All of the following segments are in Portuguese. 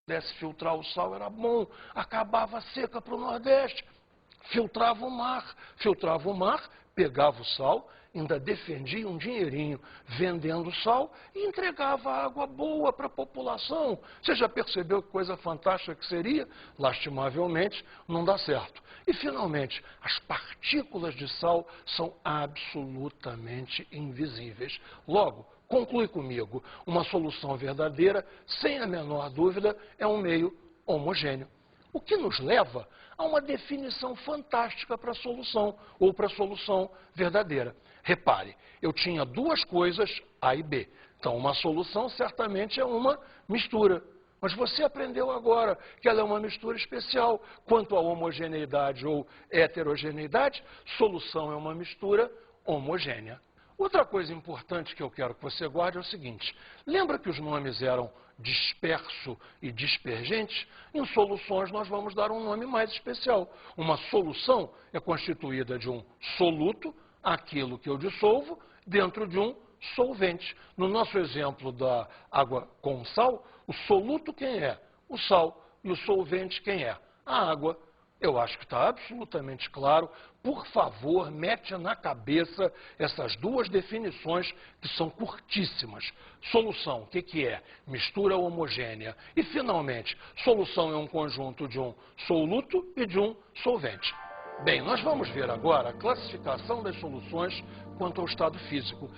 pudesse filtrar o sal era bom, acabava a seca para o Nordeste. Filtrava o mar, pegava o sal, ainda defendia um dinheirinho vendendo sal e entregava água boa para a população. Você já percebeu que coisa fantástica que seria? Lastimavelmente, não dá certo. E, finalmente, as partículas de sal são absolutamente invisíveis. Logo, conclui comigo, uma solução verdadeira, sem a menor dúvida, é um meio homogêneo. O que nos leva a uma definição fantástica para a solução, ou para a solução verdadeira. Repare, eu tinha duas coisas, A e B. Então, uma solução certamente é uma mistura. Mas você aprendeu agora que ela é uma mistura especial. Quanto à homogeneidade ou heterogeneidade, solução é uma mistura homogênea. Outra coisa importante que eu quero que você guarde é o seguinte. Lembra que os nomes eram disperso e dispergente? Em soluções nós vamos dar um nome mais especial. Uma solução é constituída de um soluto, aquilo que eu dissolvo, dentro de um solvente. No nosso exemplo da água com sal, o soluto quem é? O sal. E o solvente quem é? A água. Eu acho que está absolutamente claro. Por favor, mete na cabeça essas duas definições que são curtíssimas. Solução, o que é? Mistura homogênea. E, finalmente, solução é um conjunto de um soluto e de um solvente. Bem, nós vamos ver agora a classificação das soluções quanto ao estado físico.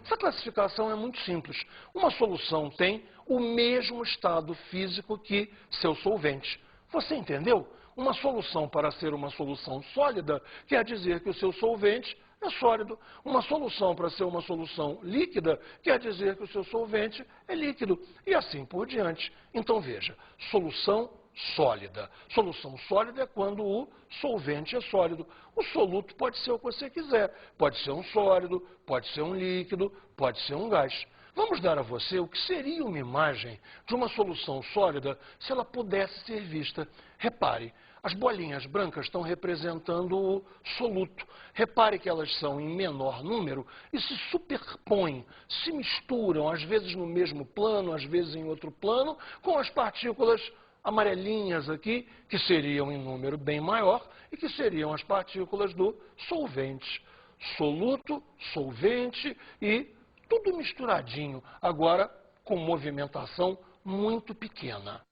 Essa classificação é muito simples. Uma solução tem o mesmo estado físico que seu solvente. Você entendeu? Uma solução, para ser uma solução sólida, quer dizer que o seu solvente é sólido. Uma solução, para ser uma solução líquida, quer dizer que o seu solvente é líquido. E assim por diante. Então, veja, solução sólida. Solução sólida é quando o solvente é sólido. O soluto pode ser o que você quiser. Pode ser um sólido, pode ser um líquido, pode ser um gás. Vamos dar a você o que seria uma imagem de uma solução sólida se ela pudesse ser vista. Repare, as bolinhas brancas estão representando o soluto. Repare que elas são em menor número e se superpõem, se misturam, às vezes no mesmo plano, às vezes em outro plano, com as partículas amarelinhas aqui, que seriam em número bem maior e que seriam as partículas do solvente. Soluto, solvente e tudo misturadinho, agora com movimentação muito pequena.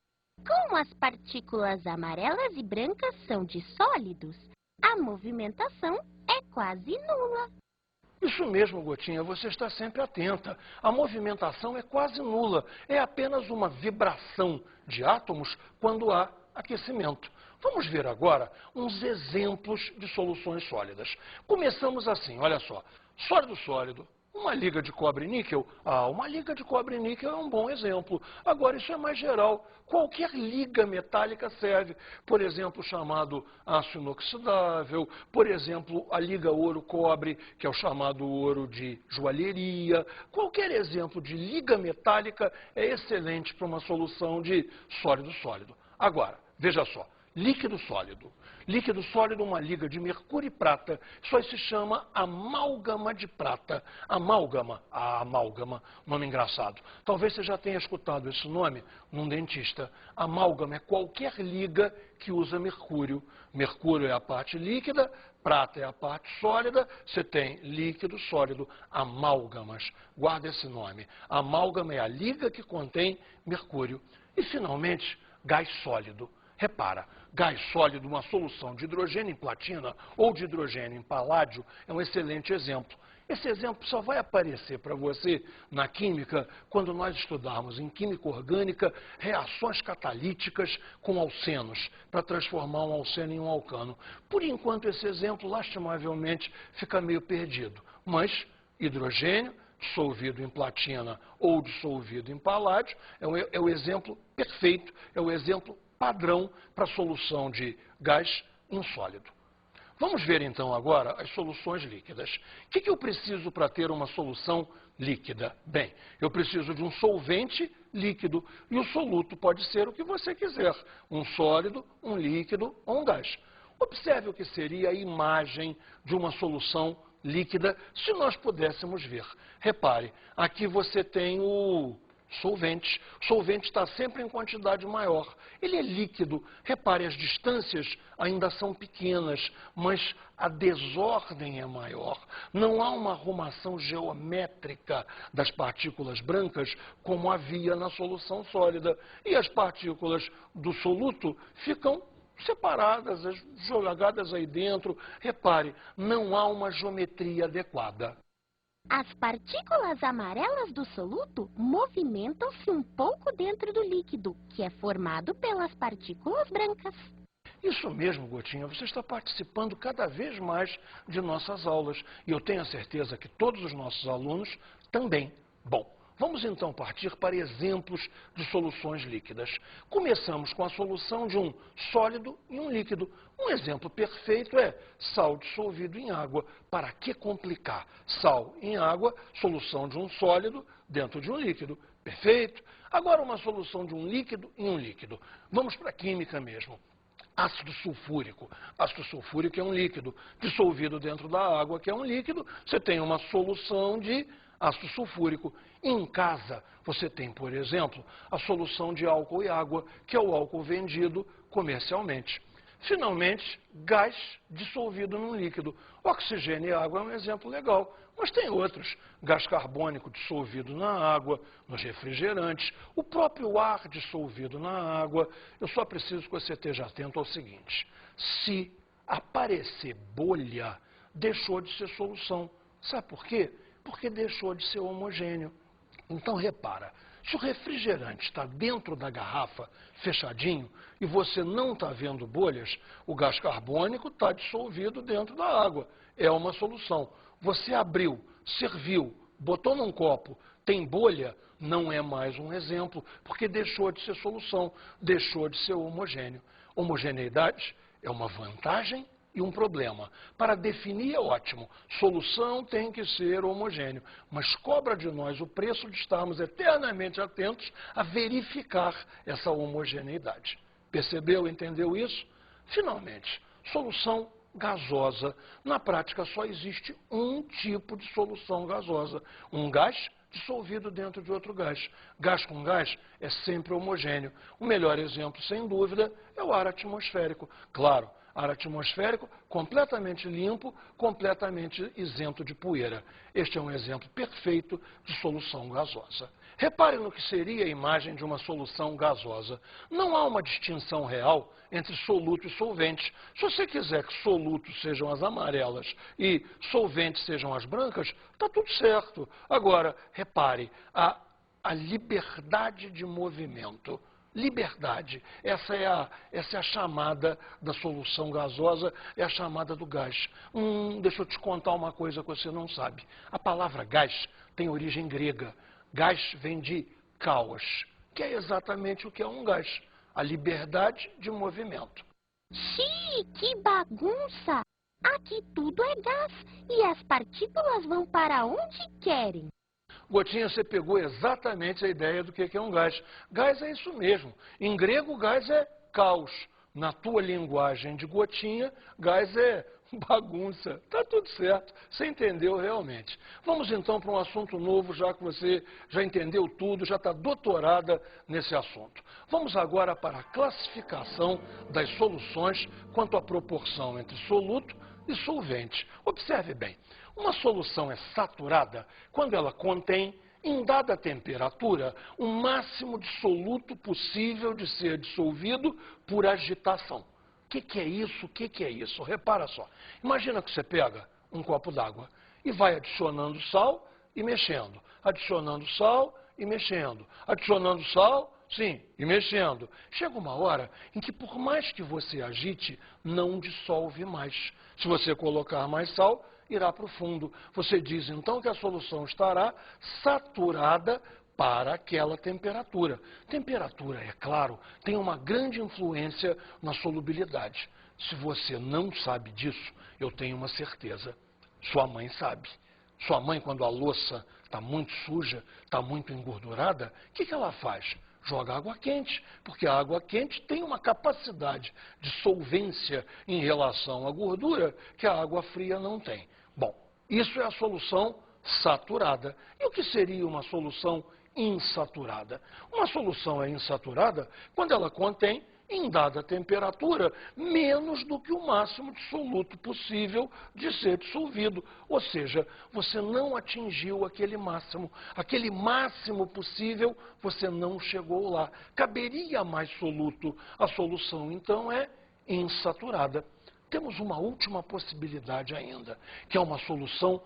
Como as partículas amarelas e brancas são de sólidos, a movimentação é quase nula. Isso mesmo, Gotinha, você está sempre atenta. A movimentação é quase nula. É apenas uma vibração de átomos quando há aquecimento. Vamos ver agora uns exemplos de soluções sólidas. Começamos assim, olha só. Sólido-sólido. Uma liga de cobre e níquel? Uma liga de cobre e níquel é um bom exemplo. Agora, isso é mais geral. Qualquer liga metálica serve. Por exemplo, chamado aço inoxidável. Por exemplo, a liga ouro-cobre, que é o chamado ouro de joalheria. Qualquer exemplo de liga metálica é excelente para uma solução de sólido-sólido. Agora, veja só. Líquido sólido. Líquido sólido, uma liga de mercúrio e prata. Isso aí se chama amálgama de prata. Amálgama, nome engraçado. Talvez você já tenha escutado esse nome num dentista. Amálgama é qualquer liga que usa mercúrio. Mercúrio é a parte líquida, prata é a parte sólida. Você tem líquido, sólido, amálgamas. Guarda esse nome. Amálgama é a liga que contém mercúrio. E, finalmente, gás sólido. Repara, gás sólido, uma solução de hidrogênio em platina ou de hidrogênio em paládio, é um excelente exemplo. Esse exemplo só vai aparecer para você na química quando nós estudarmos em química orgânica reações catalíticas com alcenos, para transformar um alceno em um alcano. Por enquanto, esse exemplo, lastimavelmente, fica meio perdido. Mas hidrogênio dissolvido em platina ou dissolvido em paládio é o exemplo perfeito, é o exemplo padrão para a solução de gás insólido. Vamos ver então agora as soluções líquidas. O que eu preciso para ter uma solução líquida? Bem, eu preciso de um solvente líquido e o soluto pode ser o que você quiser, um sólido, um líquido ou um gás. Observe o que seria a imagem de uma solução líquida se nós pudéssemos ver. Repare, aqui você tem o solventes. O solvente está sempre em quantidade maior. Ele é líquido. Repare, as distâncias ainda são pequenas, mas a desordem é maior. Não há uma arrumação geométrica das partículas brancas como havia na solução sólida. E as partículas do soluto ficam separadas, jogadas aí dentro. Repare, não há uma geometria adequada. As partículas amarelas do soluto movimentam-se um pouco dentro do líquido, que é formado pelas partículas brancas. Isso mesmo, Gotinha, você está participando cada vez mais de nossas aulas e eu tenho a certeza que todos os nossos alunos também. Bom, vamos então partir para exemplos de soluções líquidas. Começamos com a solução de um sólido e um líquido. Um exemplo perfeito é sal dissolvido em água. Para que complicar? Sal em água, solução de um sólido dentro de um líquido. Perfeito? Agora uma solução de um líquido em um líquido. Vamos para a química mesmo. Ácido sulfúrico. Ácido sulfúrico é um líquido dissolvido dentro da água, que é um líquido. Você tem uma solução de ácido sulfúrico. Em casa, você tem, por exemplo, a solução de álcool e água, que é o álcool vendido comercialmente. Finalmente, gás dissolvido num líquido. Oxigênio e água é um exemplo legal, mas tem outros. Gás carbônico dissolvido na água, nos refrigerantes, o próprio ar dissolvido na água. Eu só preciso que você esteja atento ao seguinte: se aparecer bolha, deixou de ser solução. Sabe por quê? Porque deixou de ser homogêneo. Então, repara, se o refrigerante está dentro da garrafa, fechadinho, e você não está vendo bolhas, o gás carbônico está dissolvido dentro da água. É uma solução. Você abriu, serviu, botou num copo, tem bolha, não é mais um exemplo, porque deixou de ser solução, deixou de ser homogêneo. Homogeneidade é uma vantagem e um problema. Para definir é ótimo. Solução tem que ser homogêneo, mas cobra de nós o preço de estarmos eternamente atentos a verificar essa homogeneidade. Percebeu, entendeu isso? Finalmente, solução gasosa. Na prática só existe um tipo de solução gasosa, um gás dissolvido dentro de outro gás. Gás com gás é sempre homogêneo. O melhor exemplo, sem dúvida, é o ar atmosférico. Claro, ar atmosférico completamente limpo, completamente isento de poeira. Este é um exemplo perfeito de solução gasosa. Repare no que seria a imagem de uma solução gasosa. Não há uma distinção real entre soluto e solvente. Se você quiser que solutos sejam as amarelas e solventes sejam as brancas, está tudo certo. Agora, repare, a liberdade de movimento. Liberdade. Essa é a chamada da solução gasosa, é a chamada do gás. Deixa eu te contar uma coisa que você não sabe. A palavra gás tem origem grega. Gás vem de caos, que é exatamente o que é um gás. A liberdade de movimento. Xiii, que bagunça! Aqui tudo é gás e as partículas vão para onde querem. Gotinha, você pegou exatamente a ideia do que é um gás. Gás é isso mesmo. Em grego, gás é caos. Na tua linguagem de Gotinha, gás é bagunça. Tá tudo certo. Você entendeu realmente. Vamos então para um assunto novo, já que você já entendeu tudo, já está doutorada nesse assunto. Vamos agora para a classificação das soluções quanto à proporção entre soluto e solvente. Observe bem. Uma solução é saturada quando ela contém, em dada temperatura, o máximo de soluto possível de ser dissolvido por agitação. O que é isso? O que é isso? Repara só. Imagina que você pega um copo d'água e vai adicionando sal e mexendo. Adicionando sal e mexendo. Adicionando sal, sim, e mexendo. Chega uma hora em que, por mais que você agite, não dissolve mais. Se você colocar mais sal, irá para o fundo. Você diz então que a solução estará saturada para aquela temperatura. Temperatura, é claro, tem uma grande influência na solubilidade. Se você não sabe disso, eu tenho uma certeza. Sua mãe sabe. Sua mãe, quando a louça está muito suja, está muito engordurada, o que ela faz? Joga água quente, porque a água quente tem uma capacidade de solvência em relação à gordura que a água fria não tem. Bom, isso é a solução saturada. E o que seria uma solução insaturada. Uma solução é insaturada quando ela contém, em dada temperatura, menos do que o máximo de soluto possível de ser dissolvido. Ou seja, você não atingiu aquele máximo possível, você não chegou lá. Caberia mais soluto, a solução então é insaturada. Temos uma última possibilidade ainda, que é uma solução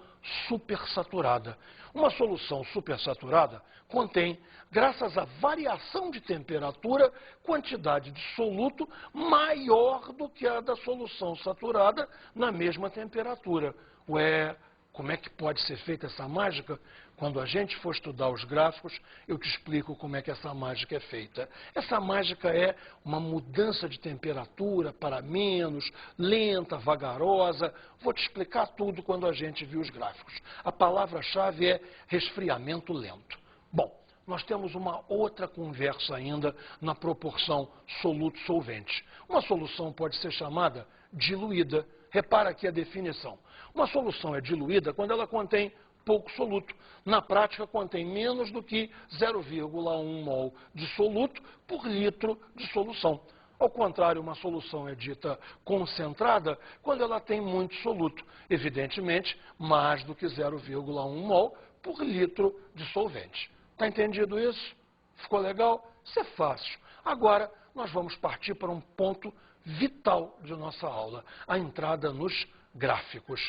supersaturada. Uma solução supersaturada contém, graças à variação de temperatura, quantidade de soluto maior do que a da solução saturada na mesma temperatura. Ué, como é que pode ser feita essa mágica? Quando a gente for estudar os gráficos, eu te explico como é que essa mágica é feita. Essa mágica é uma mudança de temperatura para menos, lenta, vagarosa. Vou te explicar tudo quando a gente vir os gráficos. A palavra-chave é resfriamento lento. Bom, nós temos uma outra conversa ainda na proporção soluto-solvente. Uma solução pode ser chamada diluída. Repara aqui a definição. Uma solução é diluída quando ela contém pouco soluto. Na prática, contém menos do que 0,1 mol de soluto por litro de solução. Ao contrário, uma solução é dita concentrada quando ela tem muito soluto. Evidentemente, mais do que 0,1 mol por litro de solvente. Está entendido isso? Ficou legal? Isso é fácil. Agora, nós vamos partir para um ponto vital de nossa aula, a entrada nos gráficos.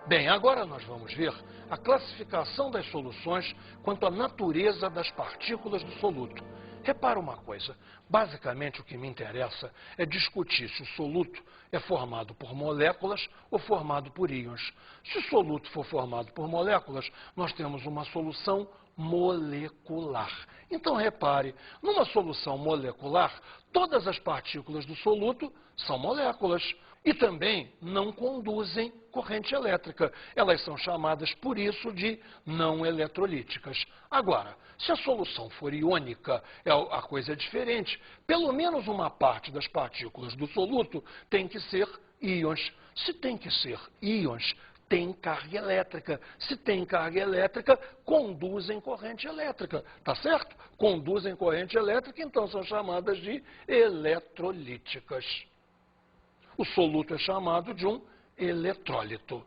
Bem, agora nós vamos ver a classificação das soluções quanto à natureza das partículas do soluto. Repara uma coisa, basicamente o que me interessa é discutir se o soluto é formado por moléculas ou formado por íons. Se o soluto for formado por moléculas, nós temos uma solução molecular. Então repare, numa solução molecular, todas as partículas do soluto são moléculas e também não conduzem corrente elétrica. Elas são chamadas, por isso, de não eletrolíticas. Agora, se a solução for iônica, a coisa é diferente. Pelo menos uma parte das partículas do soluto tem que ser íons. Se tem que ser íons, tem carga elétrica. Se tem carga elétrica, conduzem corrente elétrica. Tá certo? Conduzem corrente elétrica, então são chamadas de eletrolíticas. O soluto é chamado de um eletrólito.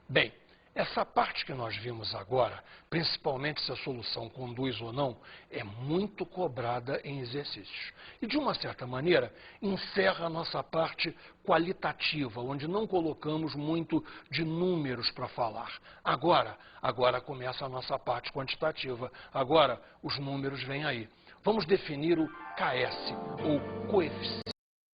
Bem, essa parte que nós vimos agora, principalmente se a solução conduz ou não, é muito cobrada em exercícios. E, de uma certa maneira, encerra a nossa parte qualitativa, onde não colocamos muito de números para falar. Agora começa a nossa parte quantitativa. Agora, os números vêm aí. Vamos definir o KS, ou coeficiente